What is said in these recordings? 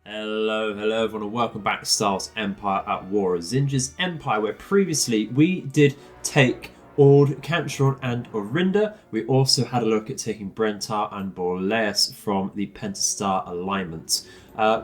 Hello everyone and welcome back to Star Wars Empire at War of Zsinj's Empire, where previously we did take Ord, Cantron and Orinda. We also had a look at taking Brentar and Borleas from the Pentastar Alignment.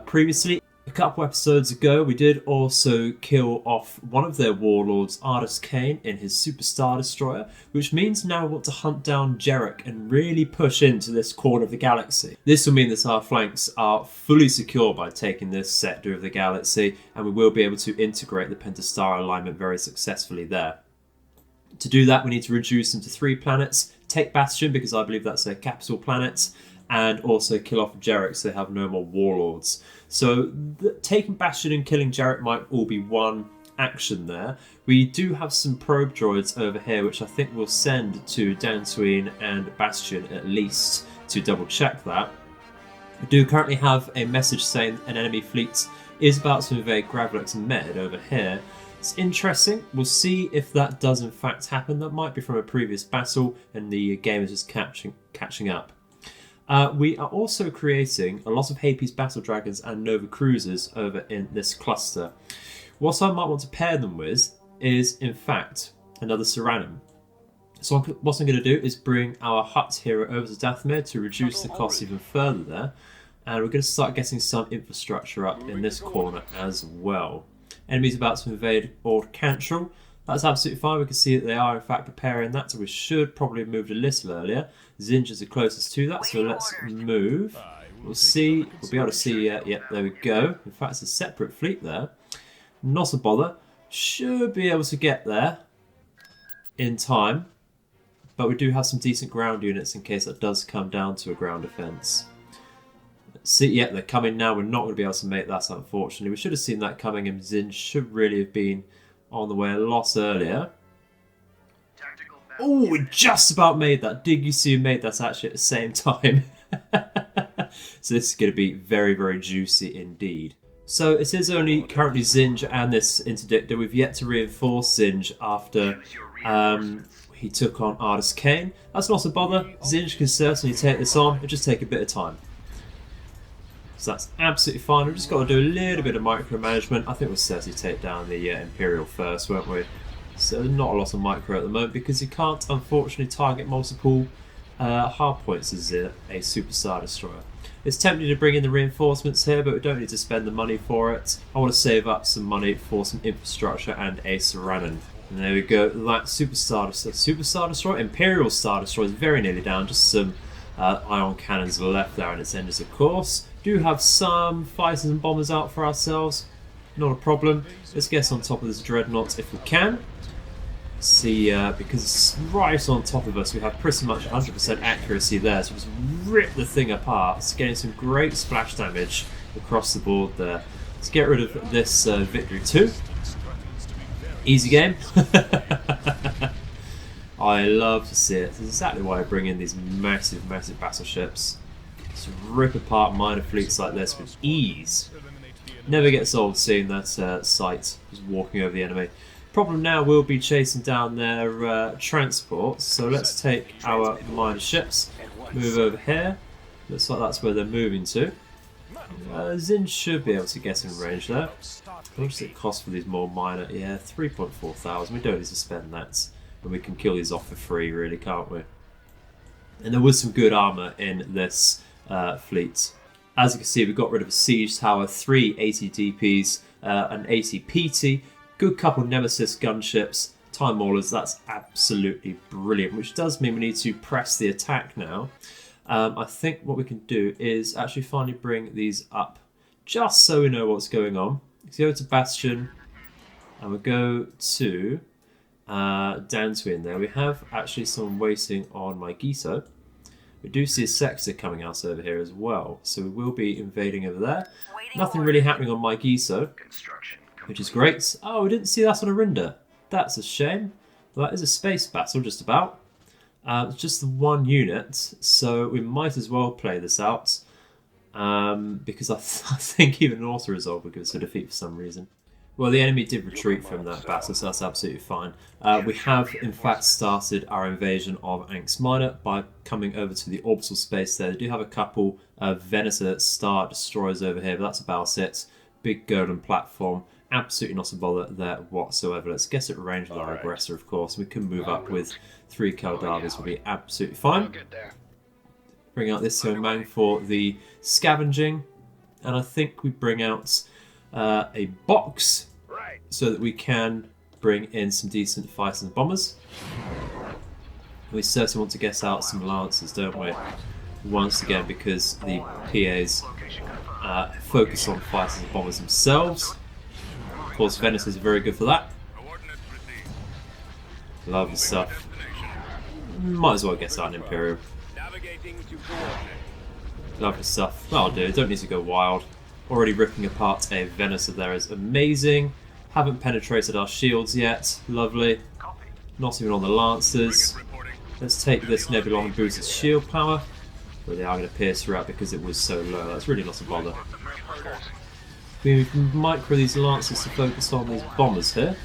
Previously, a couple episodes ago, we did also kill off one of their warlords, Ardus Kane, in his Super Star Destroyer, which means now we want to hunt down Jerec and really push into this corner of the galaxy. This will mean that our flanks are fully secure by taking this sector of the galaxy, and we will be able to integrate the Pentastar Alignment very successfully there. To do that, we need to reduce them to 3 planets, take Bastion because I believe that's their capital planet, and also kill off Jerec so they have no more warlords. So taking Bastion and killing Jerec might all be one action there. We do have some probe droids over here which I think we'll send to Dantooine and Bastion at least to double check that. We do currently have a message saying an enemy fleet is about to invade Gravlex Med over here. It's interesting. We'll see if that does in fact happen. That might be from a previous battle and the game is just catching up. We are also creating a lot of Hapes Battle Dragons and Nova Cruisers over in this cluster. What I might want to pair them with is, in fact, another Serranim. So what I'm going to do is bring our Hutt hero over to Dathomir to reduce the cost even further there. And we're going to start getting some infrastructure up in this corner as well. Enemies about to invade Ord Cantral. That's absolutely fine. We can see that they are in fact preparing that, so we should probably have moved a little earlier. Zsinj is the closest to that, so let's move. We'll see. We'll be able to see. Yep, there we go. In fact, it's a separate fleet there. Not a bother. Should be able to get there in time, but we do have some decent ground units in case that does come down to a ground defence. See, yeah, they're coming now. We're not going to be able to make that, unfortunately. We should have seen that coming, and Zsinj should really have been on the way a lot earlier. Oh, we just about made that. Did you see we made that actually at the same time? So this is going to be very, very juicy indeed. So it is only currently Zsinj and this interdictor. We've yet to reinforce Zsinj after he took on Ardus Kane. That's not a bother. Zsinj can certainly take this on. It'll just take a bit of time. So that's absolutely fine. We've just got to do a little bit of micromanagement. I think we'll certainly take down the Imperial first, won't we? So not a lot of micro at the moment because you can't unfortunately target multiple hard points as a Super Star Destroyer. It's tempting to bring in the reinforcements here, but we don't need to spend the money for it. I want to save up some money for some infrastructure and a Serranin. And there we go. That Super Star Destroyer, Imperial Star Destroyer is very nearly down. Just some ion cannons left there on its engines, of course. Do have some fighters and bombers out for ourselves. Not a problem. Let's get on top of this dreadnought if we can. See, because it's right on top of us, we have pretty much 100% accuracy there, so just rip the thing apart. It's getting some great splash damage across the board there. Let's get rid of this Victory 2. Easy game. I love to see it. This is exactly why I bring in these massive, massive battleships. Just rip apart minor fleets like this with ease. Never gets old seeing that sight, just walking over the enemy. Problem now will be chasing down their transports, so let's take our minor ships, move over here. Looks like that's where they're moving to. Zsinj should be able to get in range there. How much does it cost for these more minor? Yeah, 3.4 thousand. We don't need to spend that, and we can kill these off for free, really, can't we? And there was some good armour in this fleet. As you can see, we got rid of a siege tower, 3 80 DPs, an 80 PT, good couple Nemesis gunships, Time Maulers. That's absolutely brilliant, which does mean we need to press the attack now. I think what we can do is actually finally bring these up, just so we know what's going on. Let's go to Bastion, and we'll go to Dantooine there. We have actually someone waiting on my Giso. We do see a sector coming out over here as well, so we will be invading over there. Nothing really happening on my Giso, which is great. Oh, we didn't see that on Orinda. That's a shame. Well, that is a space battle, just about. It's just the one unit, so we might as well play this out, because I think even an auto-resolve would give us a defeat for some reason. Well, the enemy did retreat from that battle, so that's absolutely fine. We have, in fact, started our invasion of Anx Minor by coming over to the orbital space there. They do have a couple Venator Star Destroyers over here, but that's about it. Big golden platform. Absolutely not a bother there whatsoever. Let's get it range with our aggressor, of course. We can move up with 3 Keldavis, will be absolutely fine. Bring out this Mang for the scavenging, and I think we bring out a box so that we can bring in some decent fighters and bombers. We certainly want to get out some lancers, don't we? Once again, because the PAs focus on fighters and bombers themselves. Of course, Venator is very good for that. Lovely stuff. Might as well get out an Imperial. Lovely stuff. That'll do. Don't need to go wild. Already ripping apart a Venator there is amazing. Haven't penetrated our shields yet. Lovely. Not even on the Lancers. Let's take this Nebulon and boost its shield power. But they are going to pierce throughout because it was so low. That's really not a bother. We can micro these Lancers to focus on these bombers here.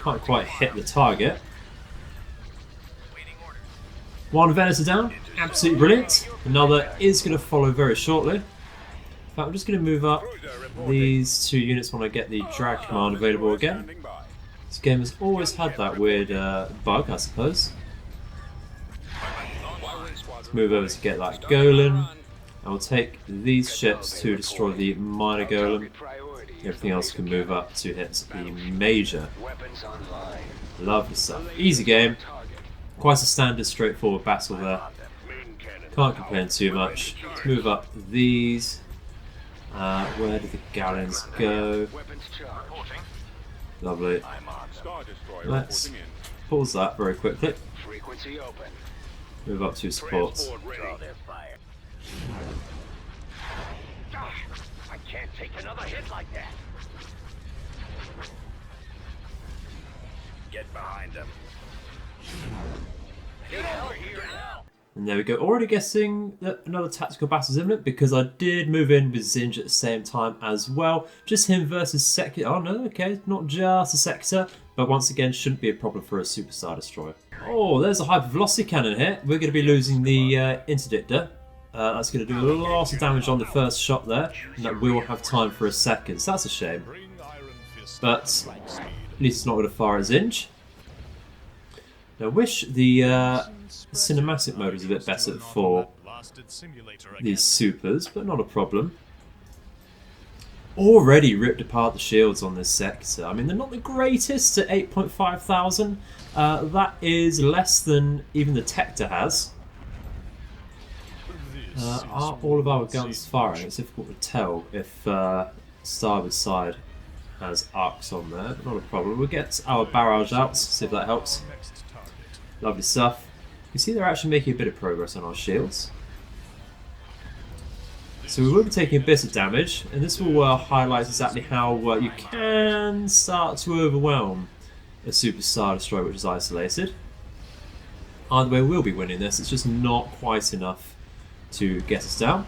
Can't quite hit the target. One Venator down. Absolutely brilliant. Another is going to follow very shortly. In fact, I'm just going to move up these 2 units when I get the drag command available again. This game has always had that weird bug, I suppose. Let's move over to get that Golem. I will take these ships to destroy the minor Golem. Everything else can move up to hit the major. Lovely stuff. Easy game. Quite a standard, straightforward battle there. Can't complain too much. Let's move up these. Where do the galleons go? Lovely. Let's pause that very quickly. Move up to supports. I can't take another hit like that. Get behind them. Get over here now. And there we go. Already guessing that another tactical battle is imminent because I did move in with Zsinj at the same time as well. Just him versus Sector. Oh no, okay, not just a Sector, but once again shouldn't be a problem for a Superstar Destroyer. Oh, there's a hypervelocity cannon here. We're going to be losing the interdictor. That's going to do a lot of damage on the first shot there, and that will have time for a second. So that's a shame. But at least it's not going to fire at Zsinj. Now, I wish the cinematic mode was a bit better for these supers, but not a problem. Already ripped apart the shields on this sector. I mean, they're not the greatest at 8.5 thousand. That is less than even the Tector has. Are all of our guns firing? It's difficult to tell if starboard side has arcs on there, but not a problem. We'll get our barrage out, see if that helps. Lovely stuff. You see they're actually making a bit of progress on our shields. So we will be taking a bit of damage, and this will highlight exactly how you can start to overwhelm a Superstar Destroyer which is isolated. Either way, we'll be winning this, it's just not quite enough to get us down.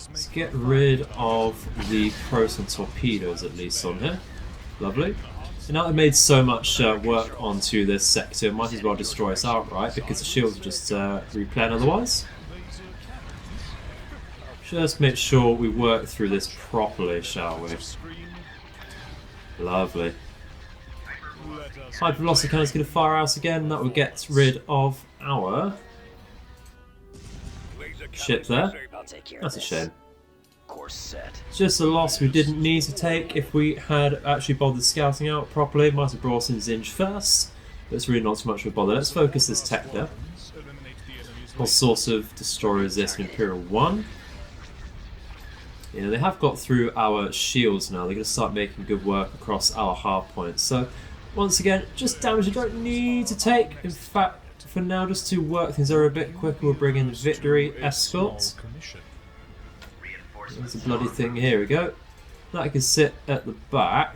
Let's get rid of the Proton torpedoes at least on here. Lovely. And now they've made so much work onto this sector, might as well destroy us outright because the shields will just replan otherwise. Just make sure we work through this properly, shall we? Lovely. Hypervelocity cannon is going to fire out again. That will get rid of our ship there. That's a shame. It's just a loss we didn't need to take if we had actually bothered scouting out properly. Might have brought in Zsinj first, but it's really not too much of a bother. Let's focus this Tector. What sort of destroyer is this? An Imperial 1. Yeah, they have got through our shields now. They're going to start making good work across our hard points. So, once again, just damage you don't need to take. In fact, for now, just to work things over a bit quicker, we'll bring in Victory Escort. There's a bloody thing. Here we go. That can sit at the back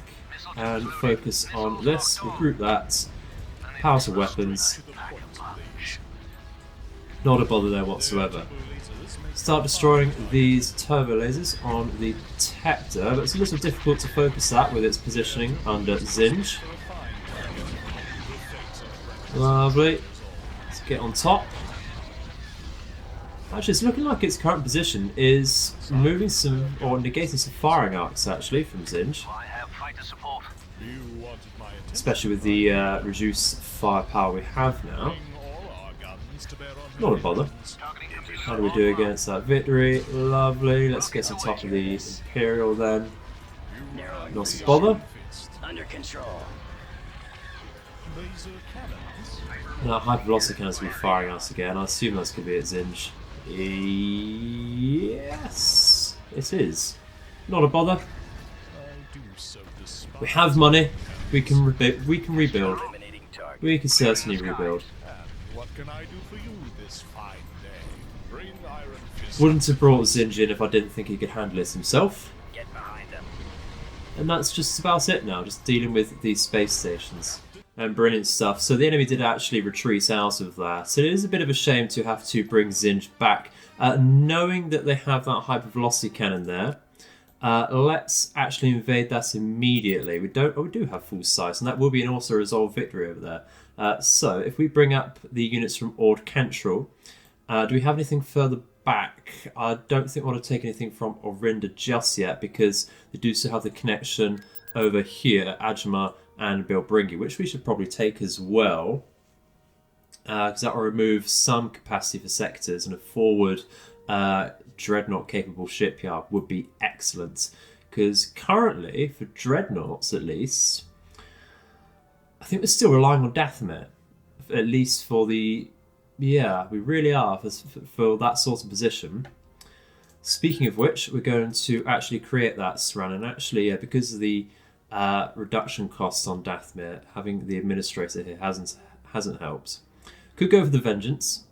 and focus on this. Recruit that. Power to weapons. Not a bother there whatsoever. Start destroying these turbo lasers on the Tector, but it's a little difficult to focus that with its positioning under Zsinj. Lovely. Let's get on top. Actually, it's looking like its current position is removing some, or negating some firing arcs, actually, from Zsinj. I have fighter support. You wanted my attention. Especially with the reduced firepower we have now. Bring all our guns to bear on Not a bother. Targeting How do we do against that victory? Lovely. Let's get on top of the Imperial then. Not a bother. under control. Laser cannons. And that high velocity cannons will be firing us again. I assume that's going to be at Zsinj. Yes, it is. Not a bother. I do so despise. We have money. We can rebuild. We can rebuild. Eliminating target. We can certainly rebuild. And what can I do for you this fine day? Bring iron fist. Wouldn't have brought Zsinj in if I didn't think he could handle it himself. Get behind them. And that's just about it now, just dealing with these space stations. And brilliant stuff. So the enemy did actually retreat out of that. So it is a bit of a shame to have to bring Zsinj back. Knowing that they have that hypervelocity cannon there, let's actually invade that immediately. We do have full sight, and that will be an also resolved victory over there. So if we bring up the units from Ord Cantrell, do we have anything further back? I don't think we want to take anything from Orinda just yet, because they do still have the connection over here, Ajma and Bilbringi, which we should probably take as well, because that will remove some capacity for sectors, and a forward dreadnought capable shipyard would be excellent, because currently for dreadnoughts at least I think we're still relying on Dathomir, at least for the we really are for that sort of position. Speaking of which, we're going to actually create that Saran, and actually because of the reduction costs on Dathomir, having the administrator here hasn't helped. Could go for the Vengeance.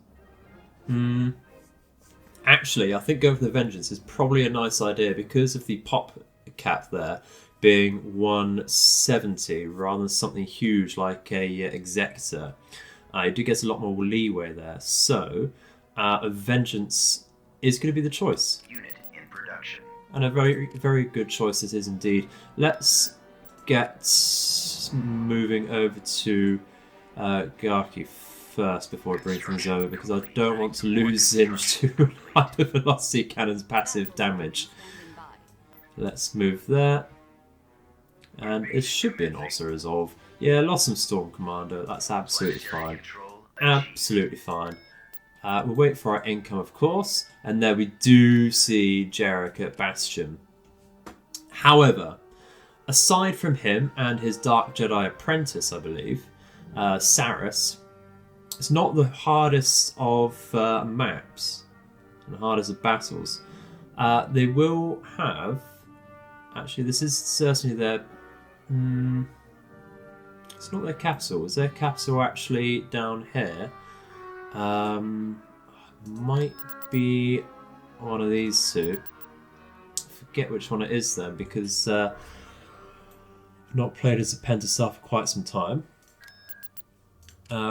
Actually, I think going for the Vengeance is probably a nice idea because of the pop cap there being 170 rather than something huge like a Executor. It do get a lot more leeway there. So, a Vengeance is going to be the choice. Unit in production. And a very, very good choice it is indeed. Let's get moving over to Garki first before I bring things over, because I don't want to lose Zsinj to hypervelocity cannon's passive damage. Let's move there. And it should be an also resolve. Yeah, lost some Storm Commander. That's absolutely fine. Absolutely fine. We'll wait for our income, of course. And there we do see Jerec at Bastion. However, aside from him and his Dark Jedi apprentice, I believe, Saris, it's not the hardest of maps and hardest of battles. They will have... Actually, this is certainly their... it's not their capital. Is their capital actually down here? Might be one of these two. Forget which one it is then, because I've not played as a Pentastar for quite some time.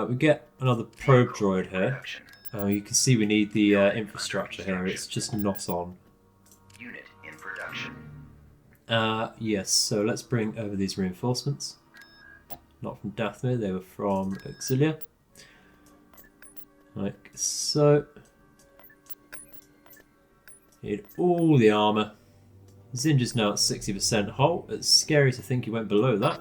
We get another probe droid here. You can see we need the infrastructure here. It's just not on. Unit in production. Yes, so let's bring over these reinforcements. Not from Dathomir, they were from Auxilia. Like so. Need all the armour. Zsinj is now at 60% hull. It's scary to think he went below that.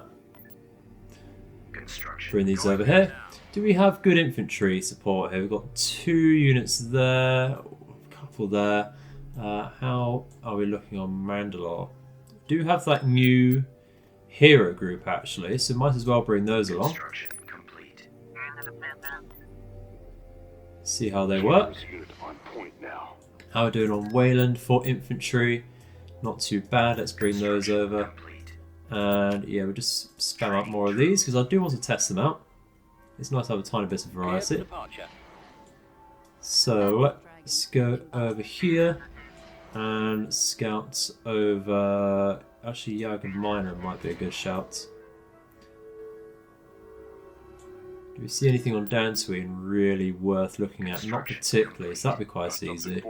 Bring these over here. Do we have good infantry support here? We've got 2 units there, a couple there. How are we looking on Mandalore? Do have that new hero group actually, so might as well bring those along. See how they work. How we're doing on Wayland for infantry. Not too bad, let's bring those over. And yeah, we'll just spam out more of these because I do want to test them out. It's nice to have a tiny bit of variety. So let's go over here and scout over... Actually, Yagan Minor might be a good shout. Do we see anything on Dantooine really worth looking at? Not particularly, so that'd be quite easy.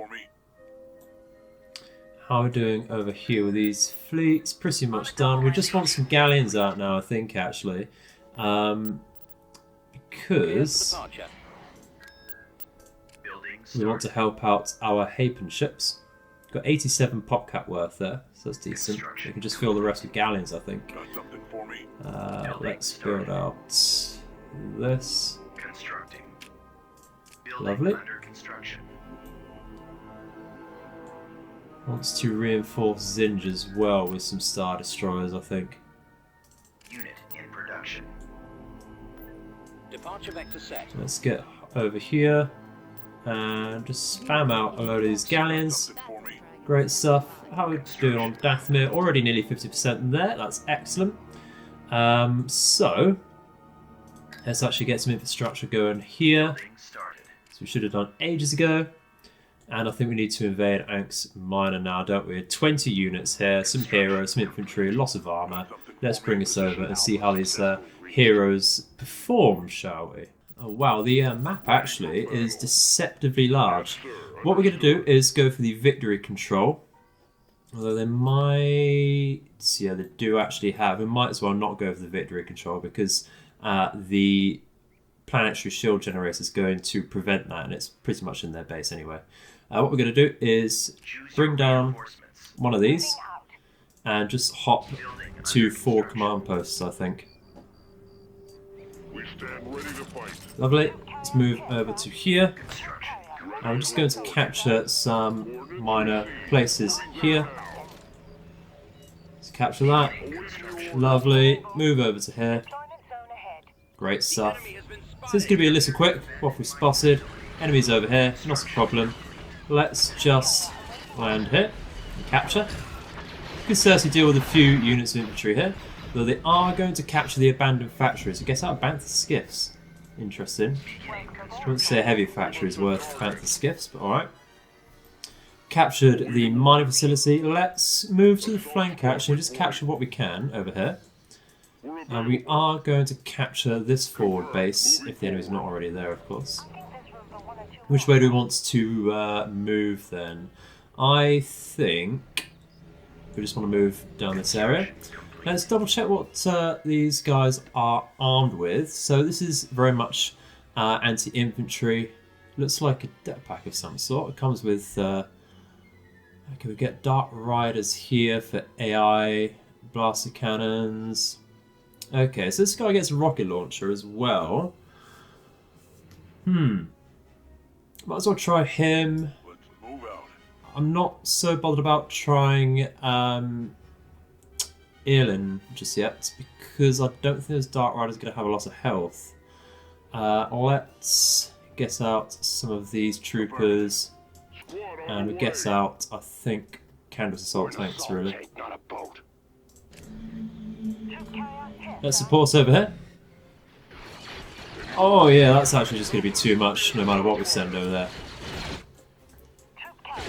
How are we doing over here with these fleets? Pretty much done. We just want some galleons out now, I think, actually. Because We want to help out our Hapen ships. Got 87 popcat worth there, so that's decent. We can just fill the rest with galleons, I think. Got something for me? Let's build out this. Constructing. Building Lovely. under construction. Wants to reinforce Zsinj as well with some Star Destroyers, I think. Unit in production. Departure vector set. Let's get over here and just spam out a load of these galleons. Something for me? Great stuff. How are we doing on Dathomir? Already nearly 50% there. That's excellent. So let's actually get some infrastructure going here. Building started. So we should have done ages ago. And I think we need to invade Ank's Minor now, don't we? 20 units here, some heroes, some infantry, lots of armour. Let's bring us over and see how these heroes perform, shall we? Oh wow, the map actually is deceptively large. What we're going to do is go for the victory control. Although they might... Yeah, they do actually have... We might as well not go for the victory control because the planetary shield generator is going to prevent that, and it's pretty much in their base anyway. What we're going to do is bring down one of these and just hop to 4 command posts, I think. We stand ready to fight. Lovely. Let's move over to here. And we're just going to capture some minor places here. Let's capture that. Lovely. Move over to here. Great stuff. So this is going to be a little quick. What we spotted. Enemies over here. Not a problem. Let's just land here and capture. You can certainly deal with a few units of infantry here. Though they are going to capture the abandoned factories. It gets out of Bantha skiffs. Interesting. I wouldn't say a heavy factory is worth Bantha skiffs, but alright. Captured the mining facility. Let's move to the flank actually, just capture what we can over here. And we are going to capture this forward base, if the enemy's not already there, of course. Which way do we want to move then? I think we just want to move down this area. Let's double check what these guys are armed with. So this is very much anti-infantry. Looks like a deck pack of some sort. It comes with... okay, we get Dark Riders here for AI, blaster cannons. Okay, so this guy gets a rocket launcher as well. Might as well try him. Let's move out. I'm not so bothered about trying Irlin just yet, because I don't think this Dark Rider's going to have a lot of health. Let's get out some of these troopers, and we get out, I think, Canvas assault tanks, really. Not a boat. Let's support over here. Oh yeah, that's actually just going to be too much, no matter what we send over there.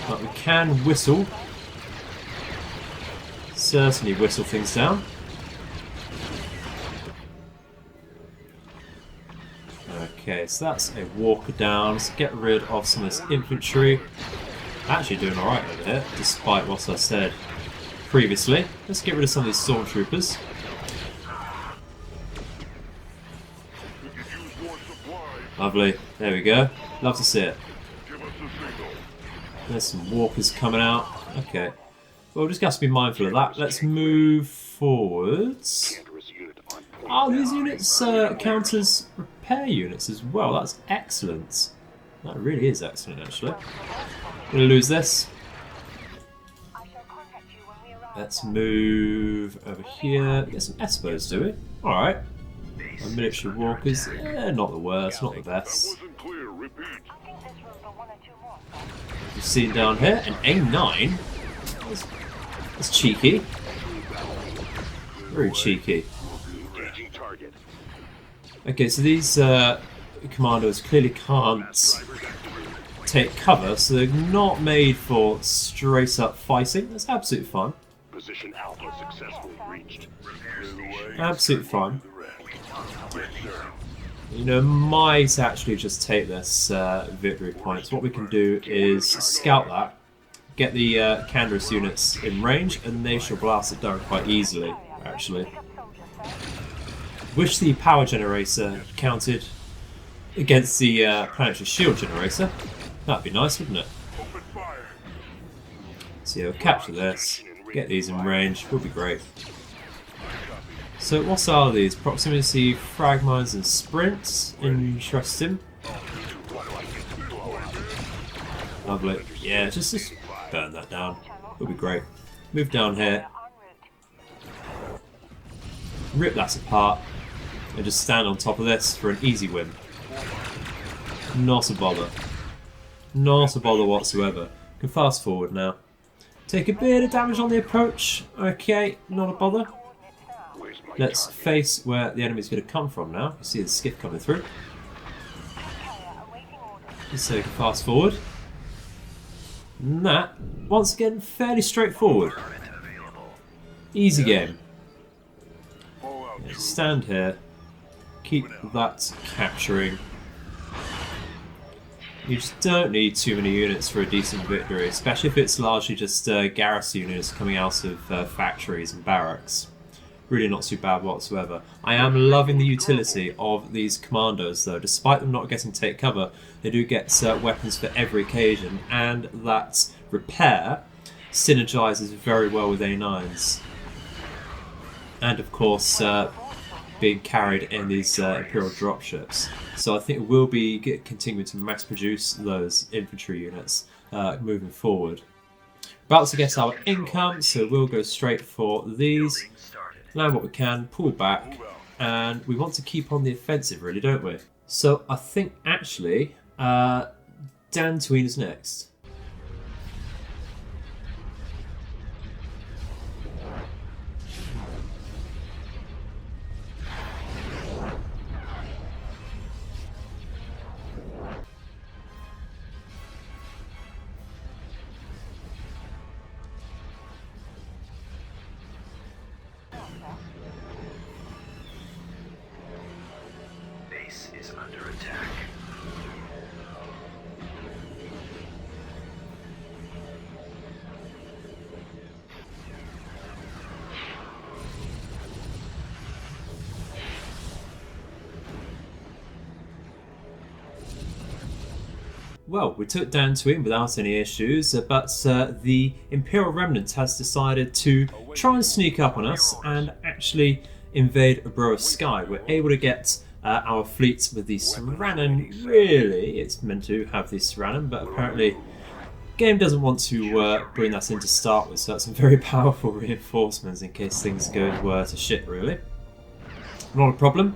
But we can whistle. Certainly whistle things down. Okay, so that's a walker down. Let's get rid of some of this infantry. Actually doing alright over here, despite what I said previously. Let's get rid of some of these stormtroopers. Lovely, there we go. Love to see it. There's some walkers coming out. Okay. Well, we're just going to be mindful of that. Let's move forwards. Oh, these units count as repair units as well. That's excellent. That really is excellent, actually. I'm going to lose this. Let's move over here. Get some Espos, do we? Alright. Military walkers. Yeah, not the worst, not the best. You've seen down here an A9. That's cheeky. Very cheeky. Okay, so these commandos clearly can't take cover, so they're not made for straight up fighting. That's absolutely fine. Position Alpha successfully reached. Absolutely fine. You know, might actually just take this victory points. What we can do is scout that, get the Canderous units in range, and they shall blast it down quite easily, actually. Wish the power generator counted against the planetary shield generator. That'd be nice, wouldn't it? Open fire. So yeah, we'll capture this, get these in range, will be great. So what are these? Proximity, frag mines and sprints. Interesting. Lovely. Yeah, just burn that down. It'll be great. Move down here. Rip that apart. And just stand on top of this for an easy win. Not a bother. Not a bother whatsoever. Can fast forward now. Take a bit of damage on the approach. Okay, not a bother. Let's face where the enemy's going to come from now. You see the skiff coming through. So we can fast forward. And that, once again, fairly straightforward. Easy game. Yeah, stand here. Keep that capturing. You just don't need too many units for a decent victory, especially if it's largely just garrison units coming out of factories and barracks. Really not too bad whatsoever. I am loving the utility of these commandos though. Despite them not getting to take cover, they do get weapons for every occasion, and that repair synergizes very well with A9s. And of course, being carried in these Imperial dropships. So I think we'll be continuing to mass produce those infantry units moving forward. About to get our income, so we'll go straight for these. Land what we can, pull back, and we want to keep on the offensive really, don't we? So I think actually Dantooine is next. Base is under attack. Well, we took Dantooine without any issues, but the Imperial Remnant has decided to try and sneak up on us and actually invade Abroa Sky. We're able to get our fleet with the Saranan. Really, it's meant to have the Saranan, but apparently game doesn't want to bring that in to start with, so that's some very powerful reinforcements in case things go to shit, really. Not a problem.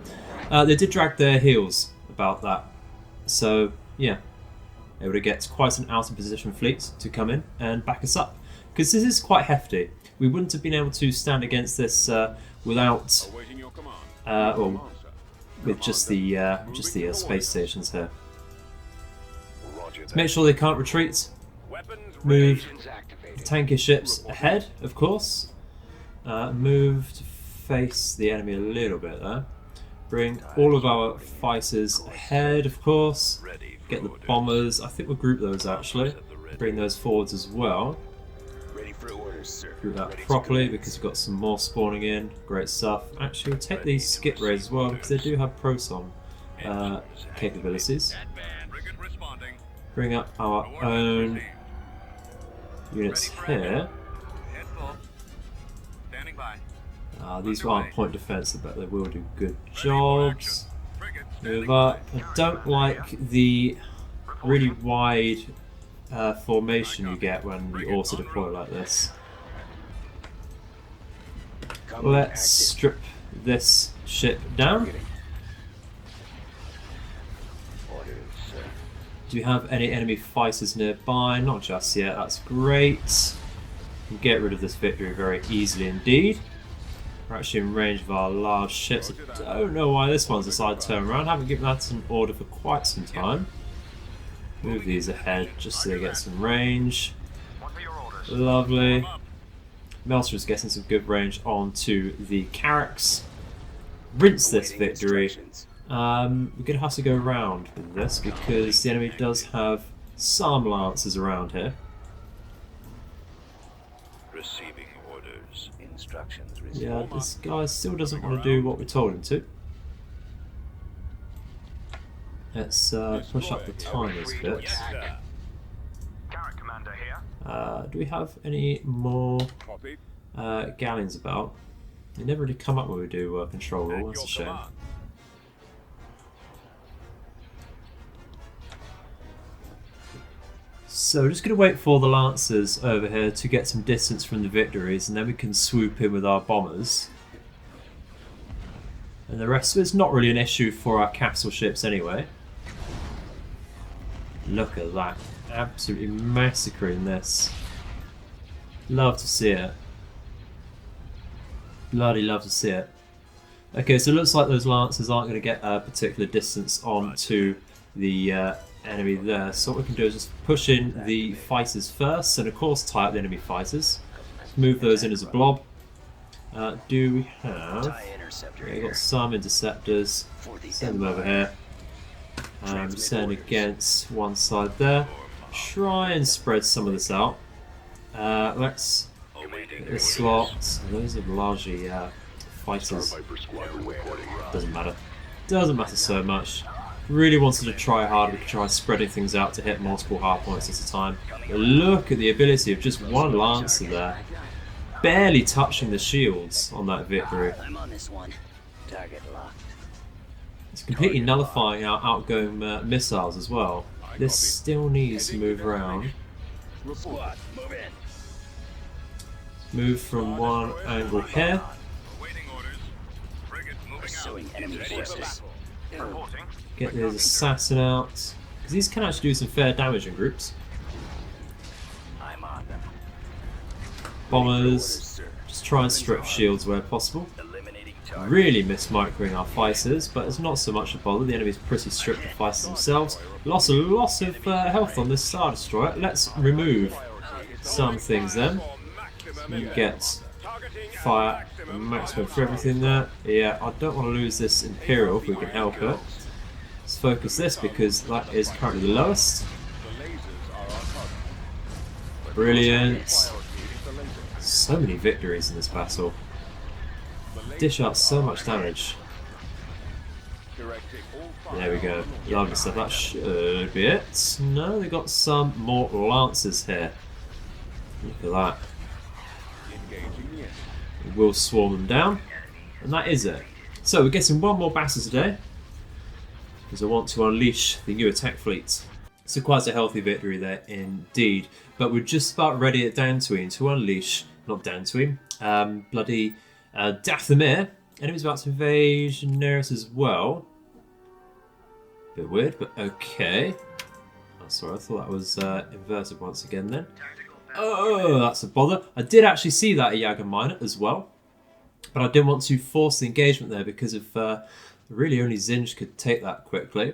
They did drag their heels about that, so yeah. Able to get quite an out of position fleet to come in and back us up, because this is quite hefty. We wouldn't have been able to stand against this without, well, with just the space stations here. Make sure they can't retreat. Move the tanker ships ahead, of course. Move to face the enemy a little bit there. Bring all of our fighters ahead, of course. Get the bombers. I think we'll group those actually. Bring those forwards as well. Group that properly because we've got some more spawning in. Great stuff. Actually, we'll take these skip rays as well because they do have proton capabilities. Bring up our own units here. These aren't point defensive, but they will do good jobs. Move up. I don't like the really wide formation you get when you auto deploy like this. Let's strip this ship down. Do you have any enemy fighters nearby? Not just yet, that's great. We'll get rid of this victory very easily indeed. We're actually in range of our large ships. I don't know why this one's decided to turn around. I haven't given that an order for quite some time. Move these ahead just so they get some range. Lovely. Melter is getting some good range onto the Carracks. Rinse this victory. We're going to have to go around with this because the enemy does have some lancers around here. Receiving orders. Instructions. Yeah, this guy still doesn't want to do what we told him to. Let's push up the timers a bit. Do we have any more Copy. galleons about? They never really come up when we do control roll, that's a shame. Command. So we're just going to wait for the Lancers over here to get some distance from the Victories, and then we can swoop in with our bombers. And the rest of it's not really an issue for our capital ships anyway. Look at that. Absolutely massacring this. Love to see it. Bloody love to see it. Okay, so it looks like those Lancers aren't going to get a particular distance onto the enemy there. So what we can do is just push in the fighters first, and of course tie up the enemy fighters. Move those in as a blob. Do we have... Yeah, we've got some interceptors. Send them over here. Send against one side there. Try and spread some of this out. Let's get this slot. Those are largely fighters. Doesn't matter. Doesn't matter so much. Really wanted to try hard. We could try spreading things out to hit multiple hard points at a time. But look at the ability of just one Lancer there. Barely touching the shields on that Victory. I'm on this one. Target locked. It's completely nullifying our outgoing missiles as well. This still needs to move around. Squad, move in. Move from one angle here. Awaiting orders. Frigate moving out. Pursuing enemy Ready for forces. battle. Reporting. Get the assassin out. Because these can actually do some fair damage in groups. I'm on them. Bombers. Just try and strip shields where possible. Eliminating target. Really miss microing our fighters, but it's not so much a bother. The enemy's pretty stripped of fighters themselves. Lots of health on this Star Destroyer. Let's remove some things then. You get fire maximum for everything there. Yeah, I don't want to lose this Imperial if we can help it. Let's focus this because that is currently the lowest. Brilliant. So many victories in this battle. Dish out so much damage. There we go. Lovely stuff. That should be it. No, they got some more Lancers here. Look at that. We'll swarm them down. And that is it. So we're getting one more battle today. Because I want to unleash the new attack fleet. So quite a healthy victory there indeed. But we're just about ready at Dantooine to unleash, not Dantooine, bloody Dathomir. Enemy's about to invade Generis as well. Bit weird, but okay. Oh, sorry, I thought that was inverted once again then. Oh, that's a bother. I did actually see that at Yaga Minor as well. But I didn't want to force the engagement there because of really only Zsinj could take that quickly.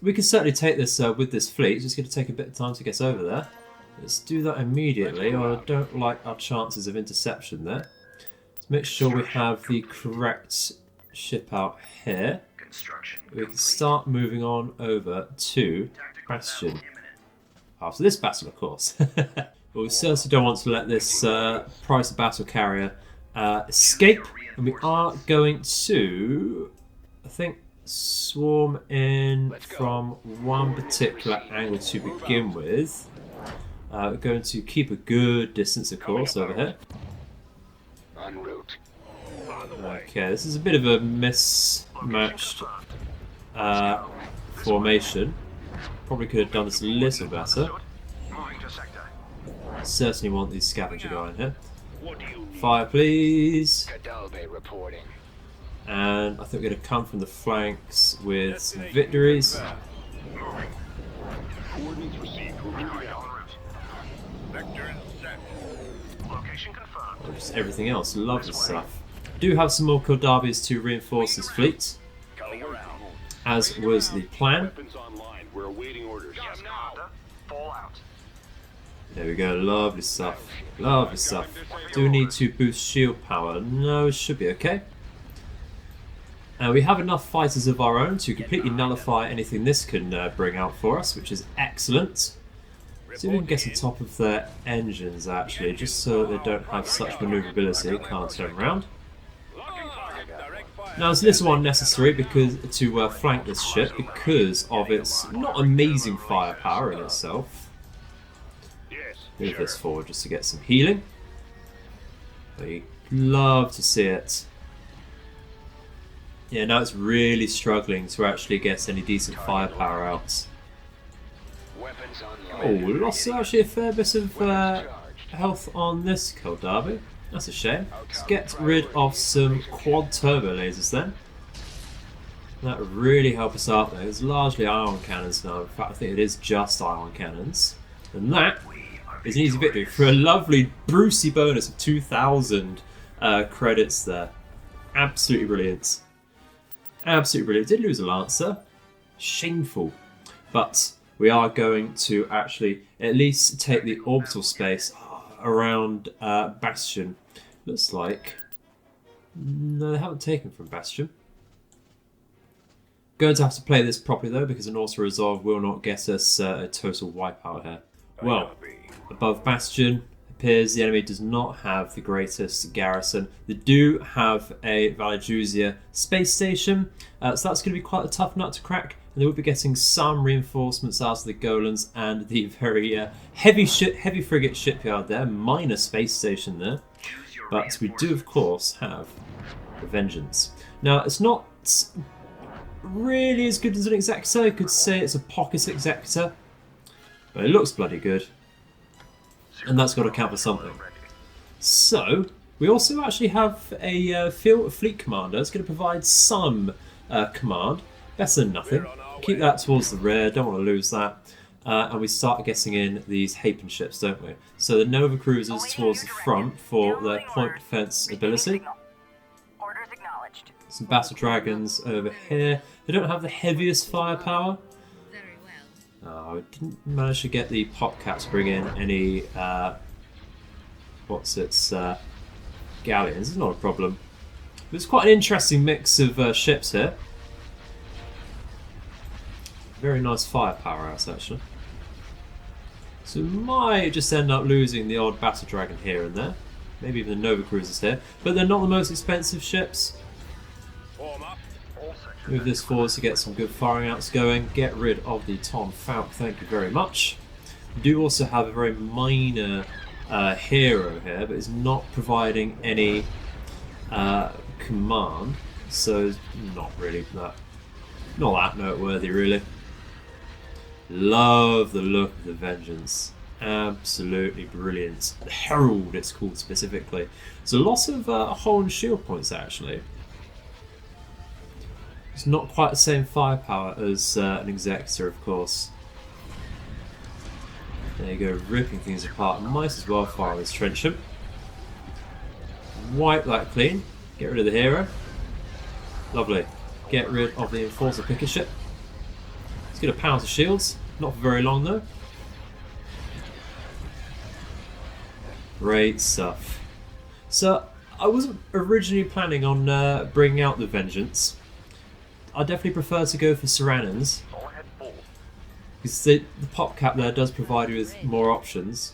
We can certainly take this with this fleet. It's just going to take a bit of time to get over there. Let's do that immediately, or I don't like our chances of interception there. Let's make sure we have the correct ship out here. We can start moving on over to Bastion. After this battle, of course. But we certainly don't want to let this prize of battle carrier escape. And we are going to, I think, swarm in from one particular angle to begin with. We're going to keep a good distance, of course, over here. Okay, this is a bit of a mismatched formation. Probably could have done this a little better. Certainly want these scavenger guy in here. Fire, please. reporting. And I think we're going to come from the flanks with some victories. Or just everything else, lovely stuff. Do have some more Kildabis to reinforce this fleet, as was the plan. There we go, lovely stuff, lovely stuff. Do need to boost shield power? No, it should be okay. We have enough fighters of our own to completely nullify anything this can bring out for us, which is excellent. See if we can get on top of their engines actually, just so they don't have such manoeuvrability, can't turn around. Now it's a little unnecessary because to flank this ship because of its not amazing firepower in itself. Move this forward just to get some healing. We love to see it. Yeah, now it's really struggling to actually get any decent firepower out. Weapons Oh, online. we lost actually a fair bit of health on this Cold Derby. That's a shame. Let's get rid of some quad turbo lasers then. That would really help us out there. It's largely ion cannons now. In fact, I think it is just ion cannons. And that is an easy victory for a lovely Brucey bonus of 2,000 credits there. Absolutely brilliant. Absolutely brilliant. Did lose a Lancer. Shameful. But we are going to actually at least take the orbital space around Bastion. Looks like... No, they haven't taken from Bastion. Going to have to play this properly though, because an auto resolve will not get us a total wipeout here. Well, above Bastion, appears the enemy does not have the greatest garrison. They do have a Valajuzia space station, so that's going to be quite a tough nut to crack. And they will be getting some reinforcements out of the Golans and the very heavy frigate shipyard there, minor space station there. But we do, of course, have the Vengeance. Now, it's not really as good as an Executor. You could say it's a pocket Executor, but it looks bloody good. And that's got to count for something. So, we also actually have a fleet commander. It's going to provide some command. Better than nothing. Keep that towards the rear, don't want to lose that. And we start getting in these Hapen ships, don't we? So the Nova Cruisers towards the front for their point defense ability. Orders acknowledged. Some Battle Dragons over here. They don't have the heaviest firepower. Very well. I didn't manage to get the Popcat to bring in any, galleons. It's not a problem. But it's quite an interesting mix of ships here. Very nice firepower out, actually. So we might just end up losing the odd Battle Dragon here and there. Maybe even the Nova Cruisers here. But they're not the most expensive ships. Move this forward to get some good firing outs going. Get rid of the Tom Falk, thank you very much. We do also have a very minor hero here, but it's not providing any command. So it's not really that noteworthy, really. Love the look of the Vengeance. Absolutely brilliant. The Herald, it's called specifically. There's a lot of hull and shield points, actually. It's not quite the same firepower as an Executor, of course. There you go, ripping things apart. Might as well fire this Trenchant. Wipe that clean. Get rid of the hero. Lovely. Get rid of the Enforcer Picket ship. Let's get a power to shields. Not for very long though. Great stuff. So I wasn't originally planning on bringing out the Vengeance. I definitely prefer to go for Serannans. Because the Popcat there does provide you with more options.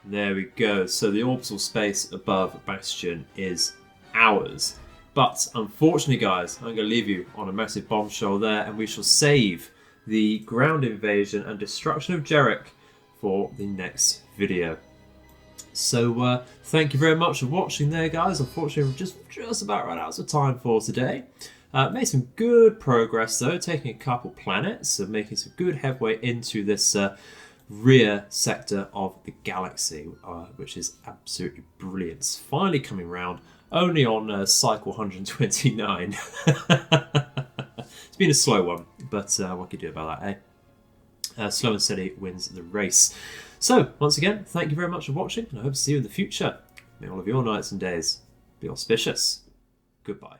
There we go. So the orbital space above Bastion is ours. But unfortunately, guys, I'm going to leave you on a massive bombshell there, and we shall save the ground invasion and destruction of Jerec for the next video. So thank you very much for watching there, guys. Unfortunately, we've just about run out of time for today. Made some good progress though, taking a couple planets and making some good headway into this rear sector of the galaxy, which is absolutely brilliant. It's finally coming round, only on cycle 129. It's been a slow one, but what can you do about that, eh? Slow and steady wins the race. So, once again, thank you very much for watching, and I hope to see you in the future. May all of your nights and days be auspicious. Goodbye.